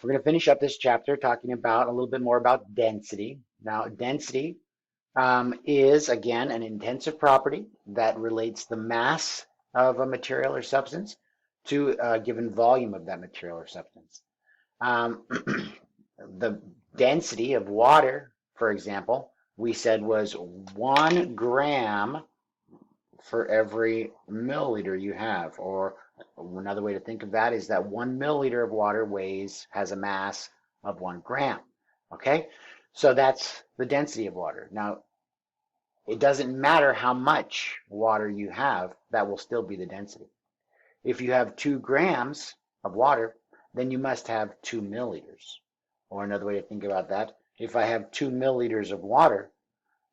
We're going to finish up this chapter talking about a little bit more about density. Now, density is, again, an intensive property that relates the mass of a material or substance to a given volume of that material or substance. Um, the density of water, for example, we said was 1 gram for every milliliter you have. Or another way to think of that is that 1 milliliter of water has a mass of 1 gram. Okay, so that's the density of water. Now, it doesn't matter how much water you have, that will still be the density. If you have 2 grams of water, then you must have 2 milliliters. Or another way to think about that, if I have 2 milliliters of water,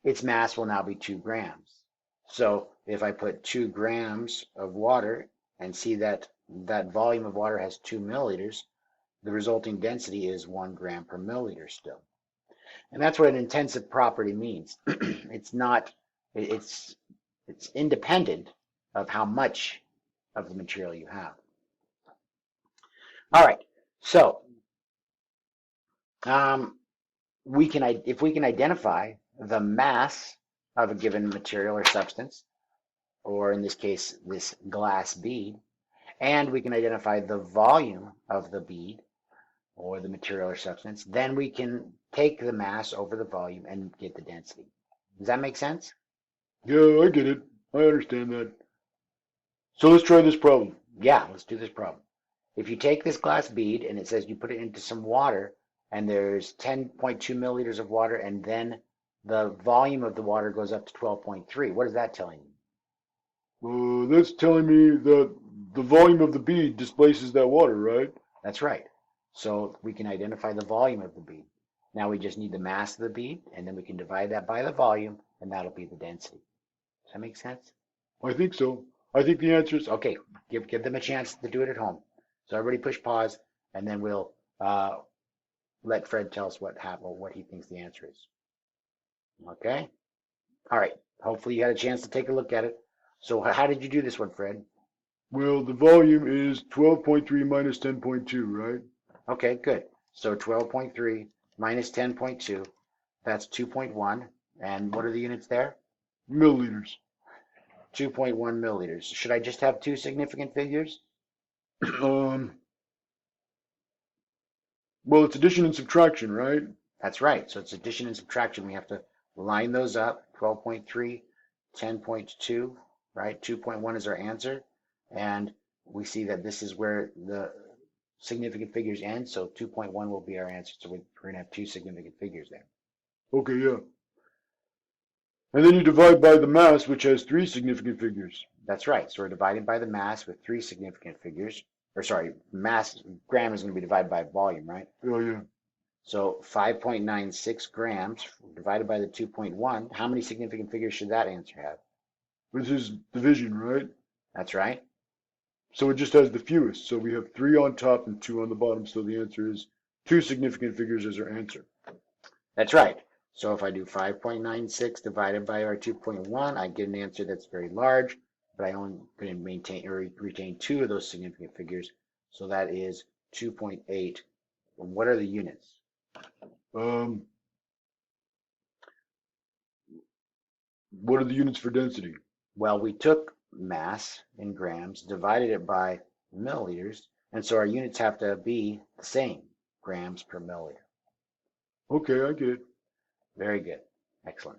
its mass will now be 2 grams. So if I put 2 grams of water and see that that volume of water has 2 milliliters, the resulting density is 1 gram per milliliter still. And that's what an intensive property means. It's not, it's, it's independent of how much of the material you have. All right, so um, if we can identify the mass of a given material or substance, or in this case, this glass bead, and we can identify the volume of the bead or the material or substance, then we can take the mass over the volume and get the density. Does that make sense? Yeah, I get it. I understand that. So let's try this problem. Yeah, let's do this problem. If you take this glass bead and it says you put it into some water and there's 10.2 milliliters of water and then the volume of the water goes up to 12.3, what is that telling you? That's telling me that the volume of the bead displaces that water, right? That's right. So we can identify the volume of the bead. Now we just need the mass of the bead, and then we can divide that by the volume, and that'll be the density. Does that make sense? I think so. I think the answer is Okay, give them a chance to do it at home. So everybody push pause, and then we'll let Fred tell us what happened, what he thinks the answer is. Okay? All right. Hopefully you had a chance to take a look at it. So how did you do this one, Fred? well, the volume is 12.3 minus 10.2, right? Okay, good. So 12.3 minus 10.2, that's 2.1. And what are the units there? Milliliters. 2.1 milliliters. Should I just have two significant figures? Um, well, it's addition and subtraction, right? That's right. So it's addition and subtraction. We have to line those up. 12.3, 10.2, right? 2.1 is our answer. And we see that this is where the significant figures end. So 2.1 will be our answer. So we're going to have two significant figures there. Okay, yeah. And then you divide by the mass, which has three significant figures. That's right. So we're dividing by the mass with three significant figures. Or sorry, mass, gram is going to be divided by volume, right? Oh, yeah. So 5.96 grams divided by the 2.1, how many significant figures should that answer have? This is division, right? That's right. So it just has the fewest. So we have three on top and two on the bottom. So the answer is two significant figures as our answer. That's right. So if I do 5.96 divided by our 2.1, I get an answer that's very large, but I only going to maintain or retain two of those significant figures. So that is 2.8. What are the units? Um, what are the units for density? Well, we took mass in grams, divided it by milliliters, and so our units have to be the same, grams per milliliter. Okay, I get it. Very good. Excellent.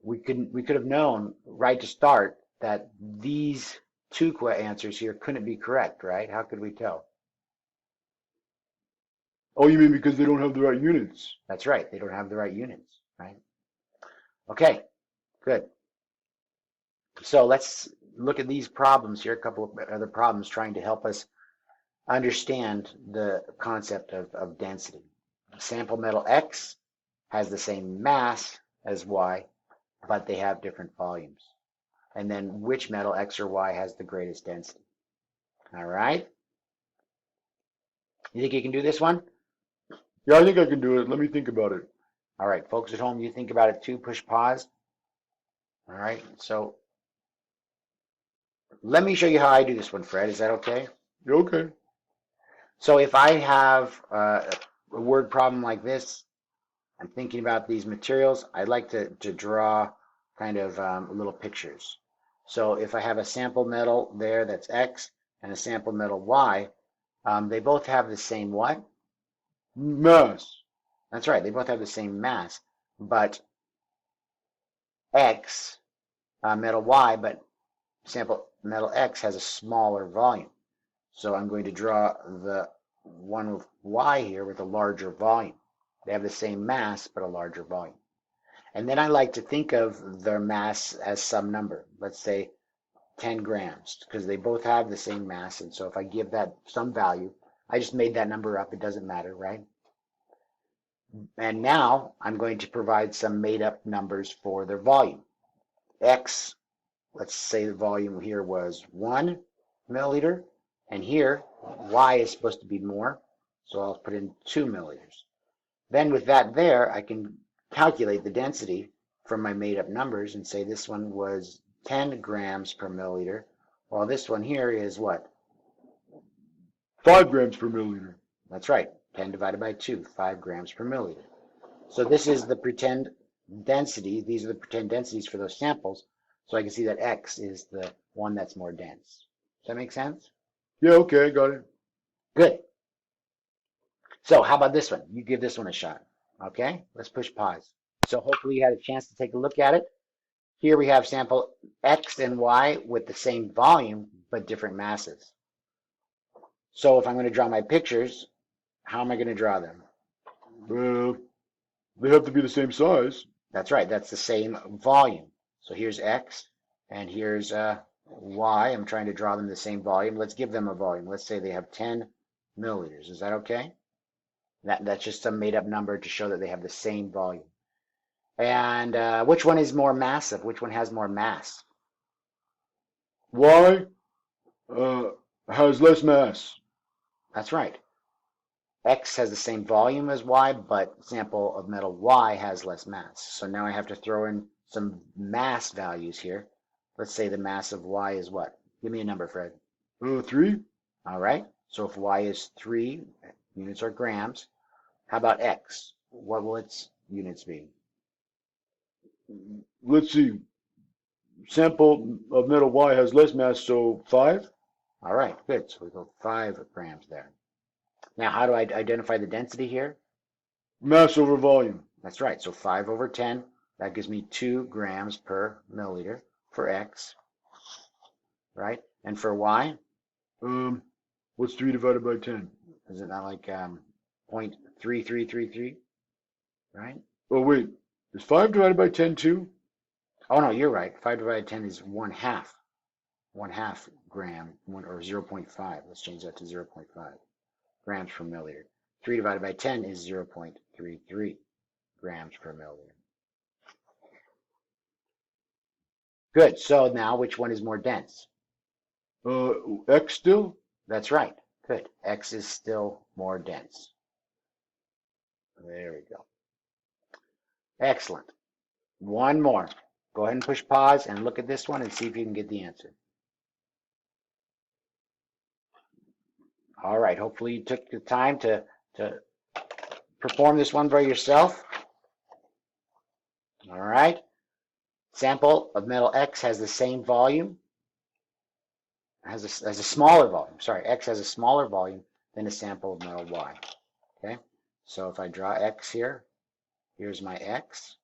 We could have known right to start that these two answers here couldn't be correct, right? How could we tell? Oh, you mean because they don't have the right units? That's right. They don't have the right units, right? Okay, good. So let's look at these problems here, a couple of other problems trying to help us understand the concept of density. Sample metal X has the same mass as Y, but they have different volumes. And then which metal X or Y has the greatest density? All right. You think you can do this one? Yeah, I think I can do it. Let me think about it. All right, folks at home, you think about it too. Push pause. All right. So let me show you how I do this one, Fred. Is that okay? Yeah, okay. So if I have a word problem like this, I'm thinking about these materials, I'd like to draw kind of little pictures. So if I have a sample metal there that's X and a sample metal Y, they both have the same what? Mass. That's right, they both have the same mass, but X, metal Y, but sample metal X has a smaller volume. So I'm going to draw the one with Y here with a larger volume. They have the same mass, but a larger volume. And then I like to think of their mass as some number. Let's say 10 grams, because they both have the same mass. And so if I give that some value, I just made that number up. It doesn't matter, right? And now I'm going to provide some made up numbers for their volume. X, let's say the volume here was 1 milliliter. And here, Y is supposed to be more. So I'll put in 2 milliliters. Then with that there, I can calculate the density from my made up numbers and say this one was 10 grams per milliliter, while this one here is what? 5 grams per milliliter. That's right, 10 divided by 2, 5 grams per milliliter. So this is the pretend density. These are the pretend densities for those samples. So I can see that X is the one that's more dense. Does that make sense? Yeah, okay, got it. Good. So how about this one? You give this one a shot. Okay, let's push pause. So hopefully you had a chance to take a look at it. Here we have sample X and Y with the same volume, but different masses. So if I'm going to draw my pictures, how am I going to draw them? Well, they have to be the same size. That's right, that's the same volume. So here's X and here's Y. I'm trying to draw them the same volume. Let's give them a volume. Let's say they have 10 milliliters. Is that okay? That's just some made up number to show that they have the same volume. And which one is more massive? Which one has more mass? Y uh, has less mass. That's right. X has the same volume as Y, but sample of metal Y has less mass. So now I have to throw in some mass values here. Let's say the mass of Y is what? Give me a number, Fred. 3. All right. So if Y is 3, units are grams. How about X? What will its units be? Let's see. Sample of metal Y has less mass, so 5. All right, good. So we go 5 grams there. Now, how do I identify the density here? Mass over volume. That's right. So 5 over 10, that gives me 2 grams per milliliter for X, right? And for Y, Um, what's 3 divided by 10? is it not like 0.3333, right? Oh, wait. Is 5 divided by 10 too? Oh, no, you're right. 5 divided by 10 is 1/2 gram, or 0.5. Let's change that to 0.5 grams per milliliter. 3 divided by 10 is 0.33 grams per milliliter. Good. So now, which one is more dense? X still? That's right. Good. X is still more dense. There we go. Excellent. One more. Go ahead and push pause and look at this one and see if you can get the answer. All right. Hopefully you took the time to perform this one by yourself. All right. Sample of metal X has the same volume, has a smaller volume. Sorry, X has a smaller volume than a sample of metal Y. Okay. So if I draw X here, here's my X,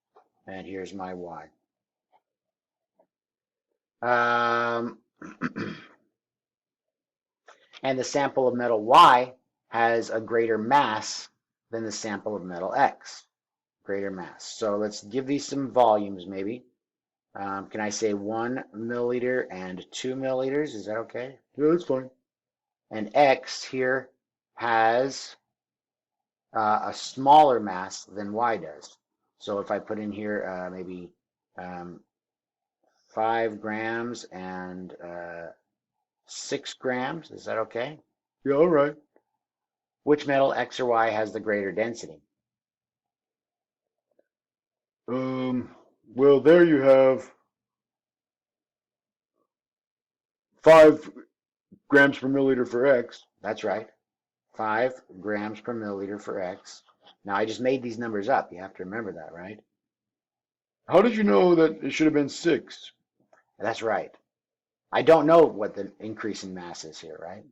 and here's my Y. And the sample of metal Y has a greater mass than the sample of metal X. Greater mass. So let's give these some volumes maybe. Can I say 1 milliliter and 2 milliliters? Is that okay? Yeah, that's fine. And X here has a smaller mass than Y does. So if I put in here maybe 5 grams and 6 grams, is that okay? Yeah, all right. Which metal, X or Y, has the greater density? Well, there you have 5 grams per milliliter for X. That's right. 5 grams per milliliter for X. Now I just made these numbers up. You have to remember that, right? How did you know that it should have been 6? That's right. I don't know what the increase in mass is here, right?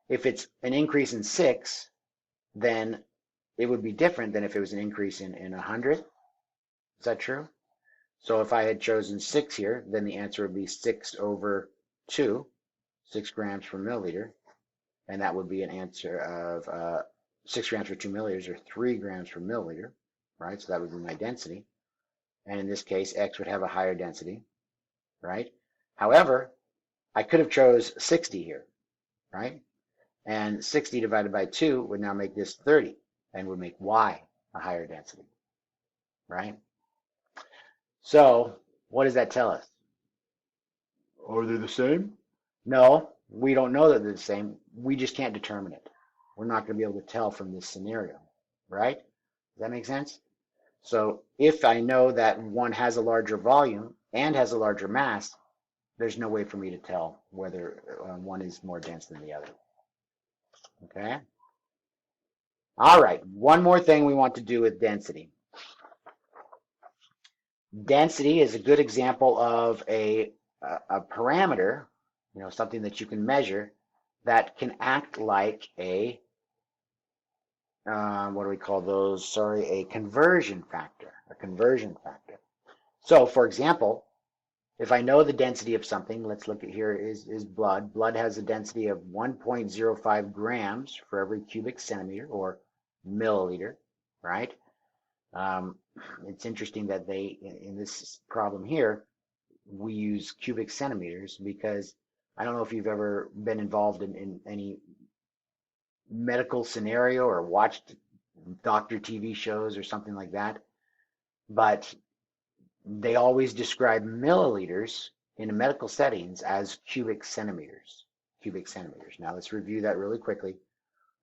If it's an increase in 6, then it would be different than if it was an increase in 100. Is that true? So if I had chosen 6 here, then the answer would be 6 over 2, 6 grams per milliliter. And that would be an answer of 6 grams per 2 milliliters, or 3 grams per milliliter, right? So that would be my density. And in this case, X would have a higher density, right? However, I could have chose 60 here, right? And 60 divided by 2 would now make this 30 and would make Y a higher density, right? So what does that tell us? Are they the same? No, we don't know that they're the same. We just can't determine it. We're not going to be able to tell from this scenario, right? Does that make sense? So if I know that one has a larger volume and has a larger mass, there's no way for me to tell whether one is more dense than the other. Okay? All right, one more thing we want to do with density. Density is a good example of a parameter, something that you can measure that can act like a, what do we call those? Sorry, a conversion factor, So for example, if I know the density of something, let's look at here is blood. Blood has a density of 1.05 grams for every cubic centimeter or milliliter, right? Um, it's interesting that in this problem here, we use cubic centimeters because I don't know if you've ever been involved in any medical scenario or watched doctor TV shows or something like that, but they always describe milliliters in medical settings as cubic centimeters. Cubic centimeters. Now let's review that really quickly.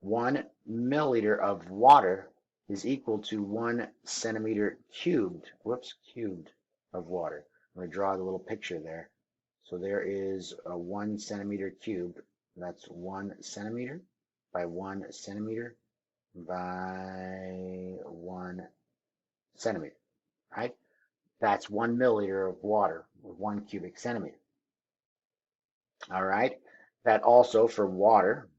1 milliliter of water is equal to 1 centimeter cubed, cubed of water. I'm going to draw the little picture there. So there is a 1 centimeter cubed. That's 1 centimeter by 1 centimeter by 1 centimeter, right? That's 1 milliliter of water with 1 cubic centimeter. All right. That also for water,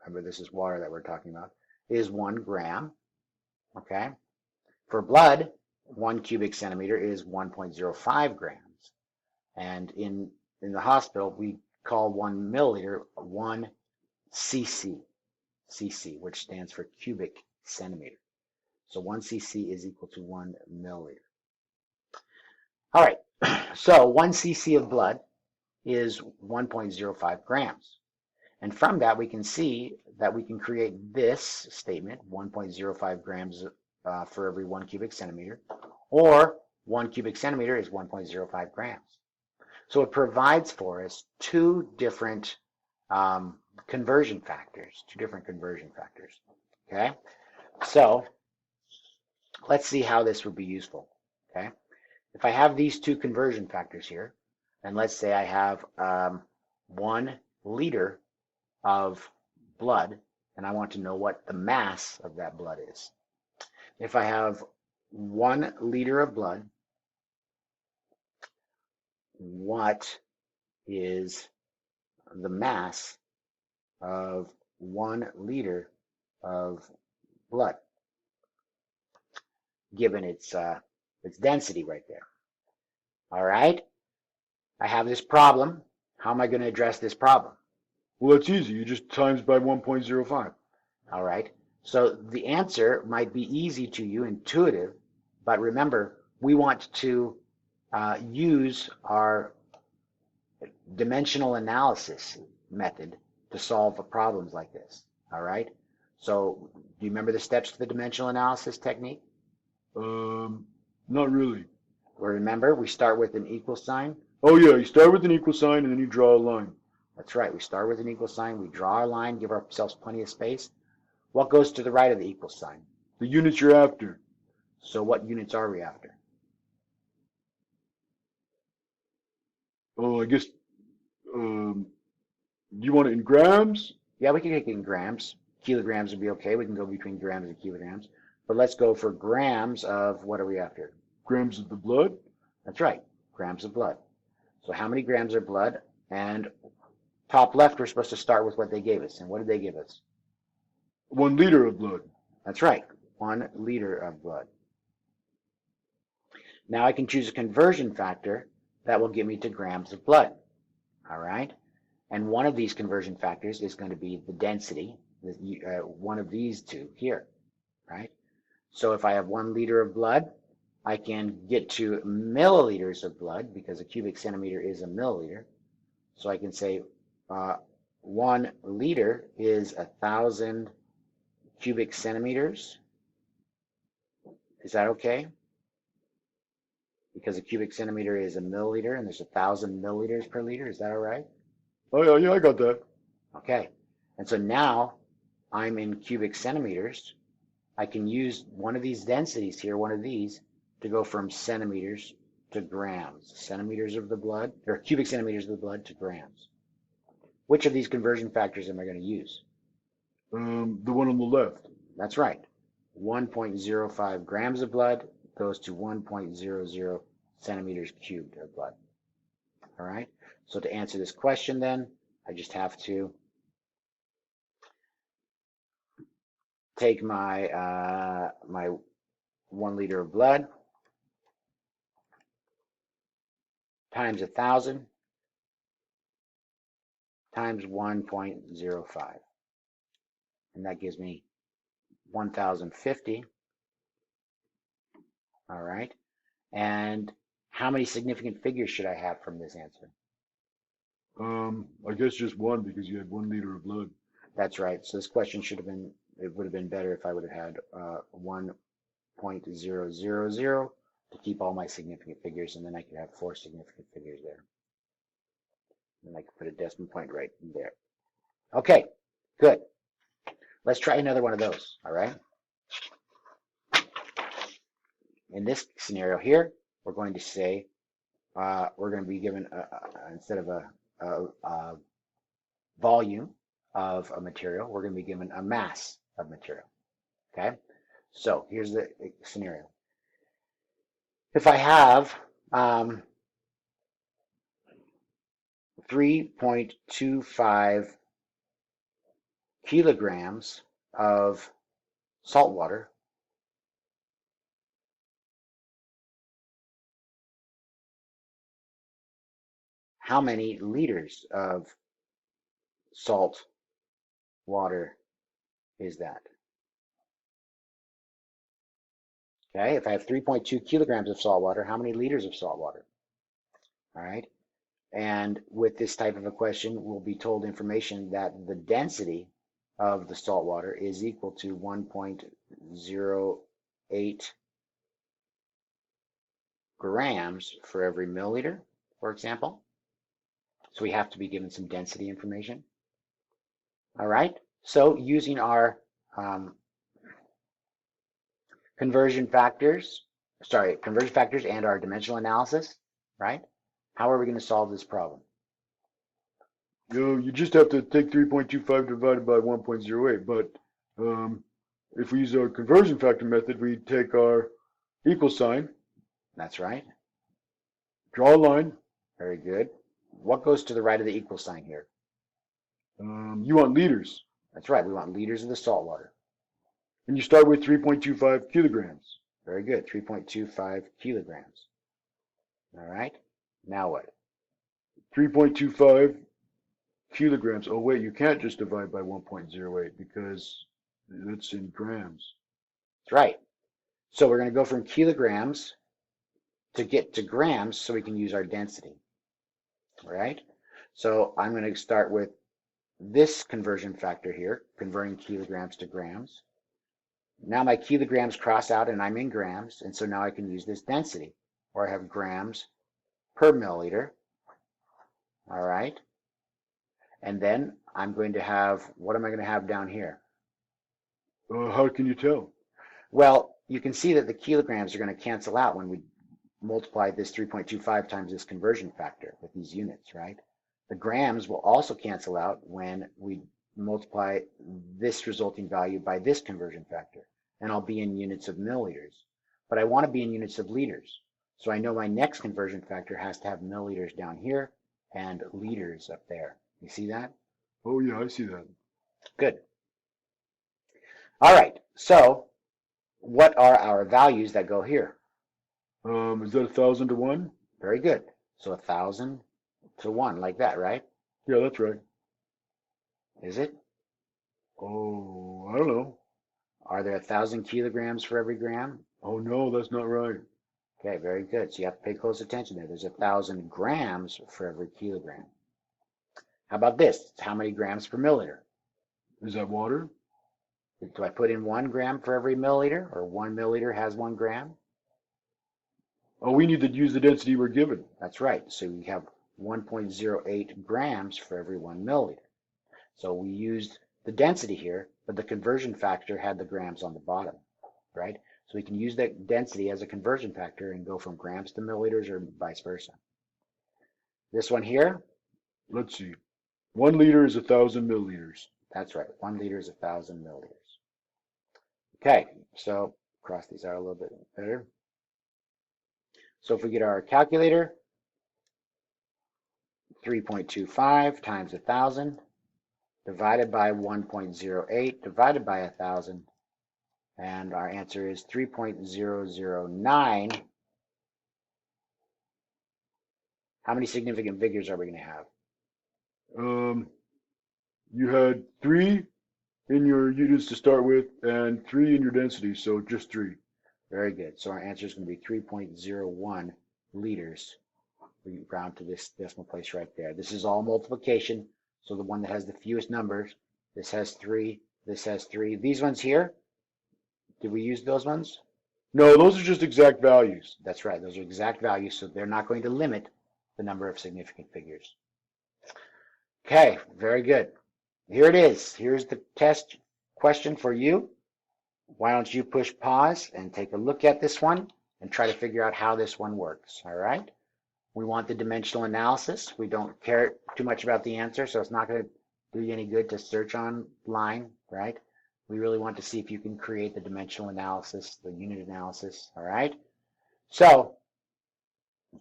remember this is water that we're talking about, is 1 gram. Okay. For blood, 1 cubic centimeter is 1.05 grams. And in the hospital, we call 1 milliliter 1 cc, which stands for cubic centimeter. So 1 cc is equal to 1 milliliter. All right. So 1 cc of blood is 1.05 grams. And from that, we can see that we can create this statement, 1.05 grams for every 1 cubic centimeter, or 1 cubic centimeter is 1.05 grams. So it provides for us two different conversion factors, okay? So let's see how this would be useful, okay? If I have these two conversion factors here, and let's say I have 1 liter of blood, and I want to know what the mass of that blood is. If I have 1 liter of blood, what is the mass of 1 liter of blood, given its density right there? All right, I have this problem. How am I going to address this problem? Well, that's easy. You just times by 1.05. All right, so the answer might be easy to you, intuitive, but remember, we want to use our dimensional analysis method to solve problems like this. All right, so do you remember the steps to the dimensional analysis technique? Not really. Well, remember, we start with an equal sign. Oh yeah, you start with an equal sign and then you draw a line. That's right, we start with an equal sign, we draw our line, give ourselves plenty of space. What goes to the right of the equal sign? The units you're after. So what units are we after? Oh, I guess, do you want it in grams? Yeah, we can take it in grams. kilograms would be okay. We can go between grams and kilograms. But let's go for grams of, what are we after? Grams of the blood. That's right, grams of blood. So how many grams of blood? And top left, we're supposed to start with what they gave us. And what did they give us? 1 liter of blood. That's right, 1 liter of blood. Now I can choose a conversion factor that will get me to grams of blood. All right? And one of these conversion factors is going to be the density, one of these two here, right? So if I have 1 liter of blood, I can get to milliliters of blood because a cubic centimeter is a milliliter. So I can say 1 liter is 1,000 cubic centimeters. Is that okay? Because a cubic centimeter is a milliliter and there's 1,000 milliliters per liter. Is that all right? Oh, yeah, I got that. Okay. And so now I'm in cubic centimeters. I can use one of these densities here, one of these, to go from centimeters to grams. Centimeters of the blood, or cubic centimeters of the blood to grams. Which of these conversion factors am I going to use? The one on the left. That's right. 1.05 grams of blood goes to 1.00 centimeters cubed of blood. All right. So to answer this question then, I just have to take my my 1 liter of blood times 1,000 times 1.05. And that gives me 1,050. All right. And how many significant figures should I have from this answer? I guess just one because you had 1 liter of blood. That's right. So this question should have been, it would have been better if I would have had 1.000 to keep all my significant figures, and then I could have 4 significant figures there. And I could put a decimal point right there. Okay, good. Let's try another one of those, all right? In this scenario here, we're going to say, we're going to be given, instead of a volume of a material, we're going to be given a mass of material, okay? So here's the scenario. If I have 3.25 kilograms of salt water, how many liters of salt water is that? Okay, if I have 3.2 kilograms of salt water, how many liters of salt water? All right, and with this type of a question, we'll be told information that the density of the salt water is equal to 1.08 grams for every milliliter, for example. So we have to be given some density information. All right, so using our conversion factors and our dimensional analysis, right? How are we going to solve this problem? You just have to take 3.25 divided by 1.08. But if we use our conversion factor method, we take our equal sign. That's right. Draw a line. Very good. What goes to the right of the equal sign here? You want liters. That's right. We want liters of the salt water. And you start with 3.25 kilograms. Very good. 3.25 kilograms. All right. Now what? 3.25 kilograms. Oh, wait, you can't just divide by 1.08 because it's in grams. That's right. So we're going to go from kilograms to get to grams so we can use our density. All right. So I'm going to start with this conversion factor here, converting kilograms to grams. Now my kilograms cross out and I'm in grams, and so now I can use this density, where I have grams per milliliter. All right. And then I'm going to have, what am I going to have down here? How can you tell? Well, you can see that the kilograms are going to cancel out when we multiply this 3.25 times this conversion factor with these units, right? The grams will also cancel out when we multiply this resulting value by this conversion factor, and I'll be in units of milliliters. But I want to be in units of liters. So I know my next conversion factor has to have milliliters down here and liters up there. You see that? Oh yeah, I see that. Good. All right. So what are our values that go here? Is that 1,000 to 1? Very good. So 1,000 to 1, like that, right? Yeah, that's right. Is it? Oh, I don't know. Are there 1,000 kilograms for every gram? Oh no, that's not right. Okay, very good. So you have to pay close attention there. There's 1,000 grams for every kilogram. How about this? How many grams per milliliter? Is that water? Do I put in 1 gram for every milliliter, or 1 milliliter has 1 gram? Oh, we need to use the density we're given. That's right. So we have 1.08 grams for every 1 milliliter. So we used the density here, but the conversion factor had the grams on the bottom, right? So we can use that density as a conversion factor and go from grams to milliliters or vice versa. This one here, Let's see. 1 liter is 1,000 milliliters. that's right. 1 liter is 1,000 milliliters. Okay, so cross these out a little bit better. So if we get our calculator, 3.25 times 1,000 divided by 1.08 divided by 1,000, and our answer is 3.009. How many significant figures are we going to have? You had 3 in your units to start with and 3 in your density, so just 3. Very good. So our answer is going to be 3.01 liters. We round to this decimal place right there. This is all multiplication, so the one that has the fewest numbers. This has 3, this has 3. These ones here, did we use those ones? No, those are just exact values. That's right. Those are exact values, so they're not going to limit the number of significant figures. Okay, very good. Here it is. Here's the test question for you. Why don't you push pause and take a look at this one and try to figure out how this one works, all right? We want the dimensional analysis. We don't care too much about the answer, so it's not going to do you any good to search online, right? We really want to see if you can create the dimensional analysis, the unit analysis, all right? So,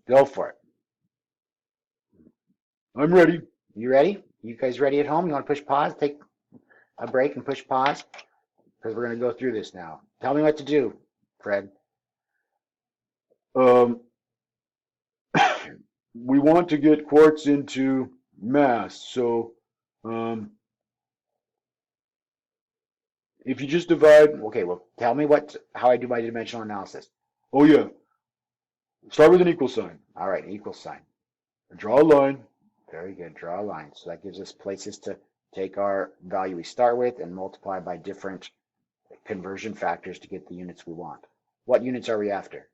go for it. I'm ready. You ready? You guys ready at home? You want to push pause? Take a break and push pause? Because we're going to go through this now. Tell me what to do, Fred. We want to get quartz into mass, so if you just divide, Okay, well, tell me how I do my dimensional analysis. oh yeah, start with an equal sign. All right, equal sign. Draw a line. Very good. Draw a line. So that gives us places to take our value we start with and multiply by different conversion factors to get the units we want. What units are we after?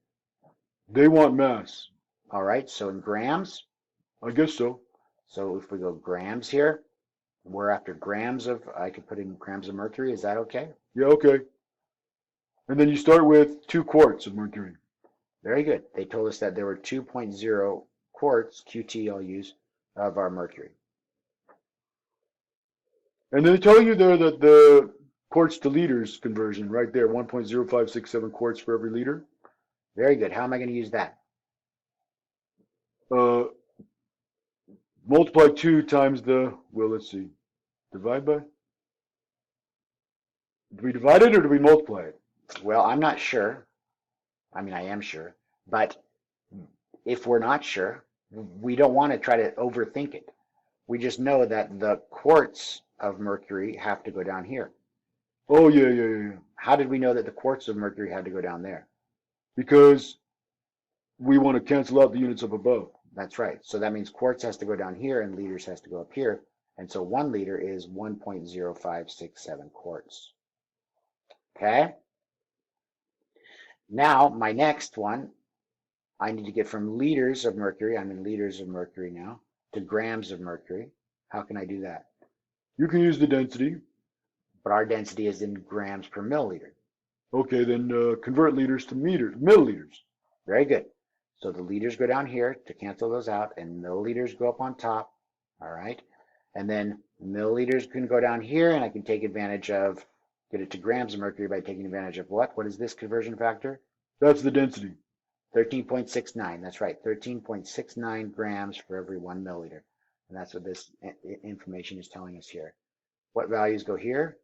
They want mass. All right, so in grams. I guess so. So if we go grams here, we're after grams of, I could put in grams of mercury. Is that okay? Yeah, okay. And then you start with 2 quarts of mercury. Very good. They told us that there were 2.0 quarts, QT I'll use, of our mercury. And they tell you there that the quarts to liters conversion right there, 1.0567 quarts for every liter. Very good. How am I going to use that? Multiply 2 times well, let's see, divide by? Do we divide it or do we multiply it? Well, I'm not sure. I mean, I am sure. But if we're not sure, we don't want to try to overthink it. We just know that the quarts of mercury have to go down here. Oh, yeah. How did we know that the quarts of mercury had to go down there? Because we want to cancel out the units up above. That's right. So that means quarts has to go down here and liters has to go up here. And so 1 liter is 1.0567 quarts. Okay? Now, my next one, I need to get from liters of mercury, I'm in liters of mercury now, to grams of mercury. How can I do that? You can use the density. But our density is in grams per milliliter. Okay, then convert liters to milliliters. Very good. So the liters go down here to cancel those out, and milliliters go up on top. All right. And then Milliliters can go down here, and I can take advantage of, get it to grams of mercury by taking advantage of what? What is this conversion factor? That's the density. 13.69. That's right, 13.69 grams for every 1 milliliter. And that's what this information is telling us here. What values go here?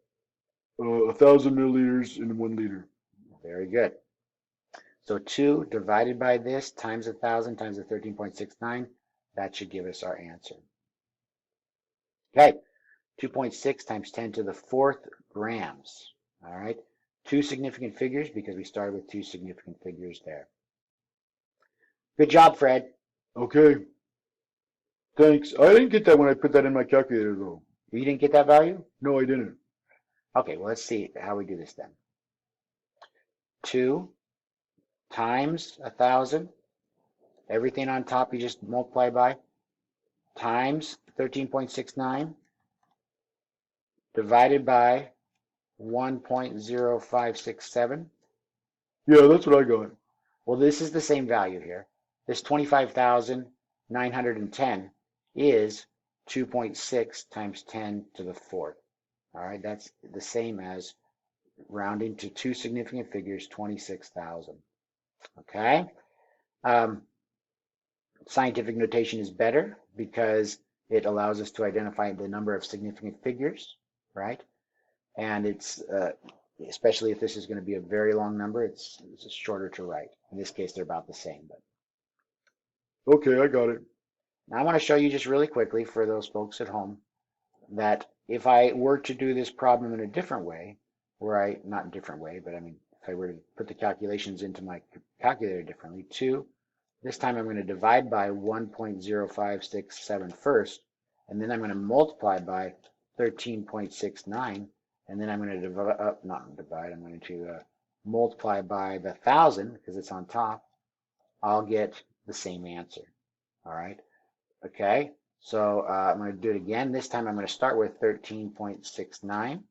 1,000 milliliters in 1 liter. Very good. So 2 divided by this times 1,000 times the 13.69, that should give us our answer. Okay, 2.6 times 10 to the 4th grams. All right, two significant figures because we started with two significant figures there. Good job, Fred. Okay. Thanks. I didn't get that when I put that in my calculator, though. You didn't get that value? No, I didn't. Okay, well, let's see how we do this then. 2 times 1,000. Everything on top you just multiply by, times 13.69 divided by 1.0567. Yeah, that's what I got. Well, this is the same value here. This 25,910 is 2.6 times 10 to the 4th. All right, that's the same as rounding to two significant figures, 26,000. Okay. Scientific notation is better because it allows us to identify the number of significant figures, right? And it's, especially if this is going to be a very long number, it's shorter to write. In this case, they're about the same. But Okay, I got it. now I want to show you just really quickly for those folks at home that if I were to do this problem in a different way, not a different way, but I mean, if I were to put the calculations into my calculator differently, this time I'm going to divide by 1.0567 first, and then I'm going to multiply by 13.69, and then I'm going to I'm going to multiply by the 1,000 because it's on top. I'll get the same answer. All right. Okay. So I'm going to do it again. This time I'm going to start with 13.69,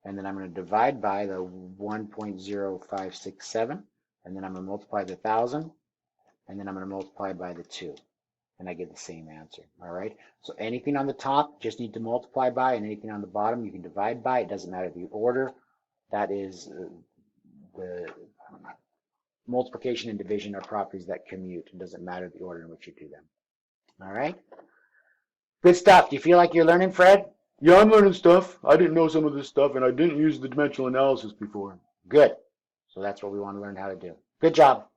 and then I'm going to divide by the 1.0567, and then I'm going to multiply the 1,000, and then I'm going to multiply by the 2, and I get the same answer. All right. So anything on the top just need to multiply by, and anything on the bottom you can divide by. It doesn't matter the order. That is the multiplication and division are properties that commute. It doesn't matter the order in which you do them. All right. Good stuff. Do you feel like you're learning, Fred? Yeah, I'm learning stuff. I didn't know some of this stuff, and I didn't use the dimensional analysis before. Good. So that's what we want to learn how to do. Good job.